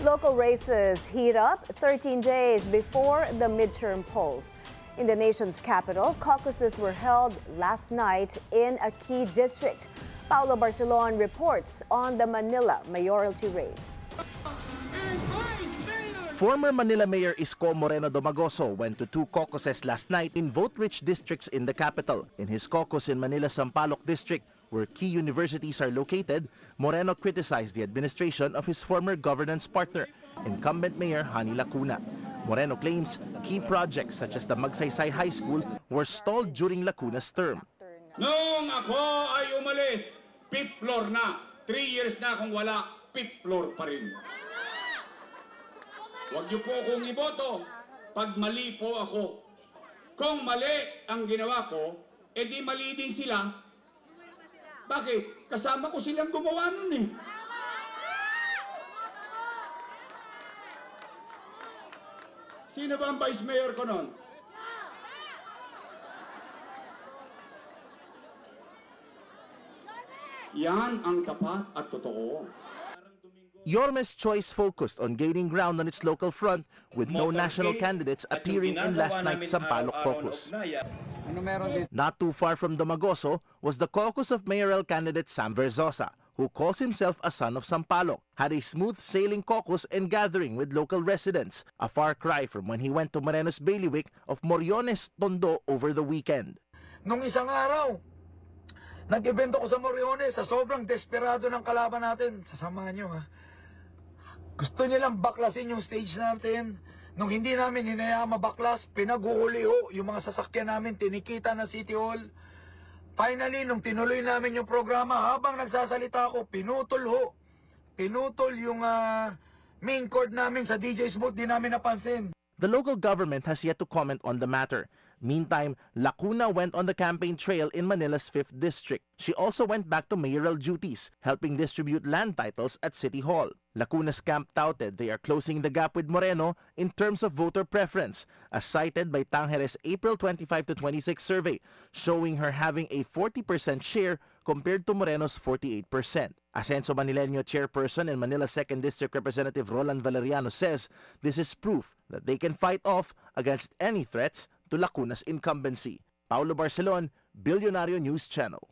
Local races heat up 13 days before the midterm polls. In the nation's capital, caucuses were held last night in a key district. Paulo Barcelon reports on the Manila mayoralty race. Former Manila Mayor Isko Moreno Domagoso went to two caucuses last night in vote-rich districts in the capital. In his caucus in Manila's Sampaloc district, where key universities are located, Moreno criticized the administration of his former governance partner, incumbent Mayor Hani Lacuna. Moreno claims key projects such as the Magsaysay High School were stalled during Lacuna's term. Noong ako ay umalis, fifth floor na. 3 years na akong wala, fifth floor pa rin. Huwag niyo po akong iboto pag mali po ako. Kung mali ang ginawa ko, edi mali din sila. Bakit? Kasama ko silang gumawa nun eh. Sino ba ang vice mayor ko nun? Yan ang tapat at totoo. Yorme's choice focused on gaining ground on its local front with no national candidates appearing in last night's Sampaloc caucus. Not too far from Domagoso was the caucus of mayoral candidate Sam Verzosa, who calls himself a son of Sampaloc, had a smooth-sailing caucus and gathering with local residents, a far cry from when he went to Moreno's bailiwick of Moriones, Tondo over the weekend. Nung isang araw, nag-evento ko sa Moriones sa sobrang desperado ng kalaban natin. Sasamahan nyo ha. Gusto nilang baklasin yung stage natin. Nung hindi namin hinayaan mabaklas, pinaguhuli ho yung mga sasakyan namin, tinikita na City Hall. Finally, nung tinuloy namin yung programa, habang nagsasalita ako, pinutol ho. Pinutol yung main cord namin sa DJ's booth, di namin napansin. The local government has yet to comment on the matter. Meantime, Lacuna went on the campaign trail in Manila's 5th District. She also went back to mayoral duties, helping distribute land titles at City Hall. Lacuna's camp touted they are closing the gap with Moreno in terms of voter preference, as cited by Tangheres' April 25 to 26 survey, showing her having a 40% share compared to Moreno's 48%. Ascenso Manileño chairperson and Manila 2nd District Representative Roland Valeriano says this is proof that they can fight off against any threats to Lacuna's incumbency. Paulo Barcelon, Billionario News Channel.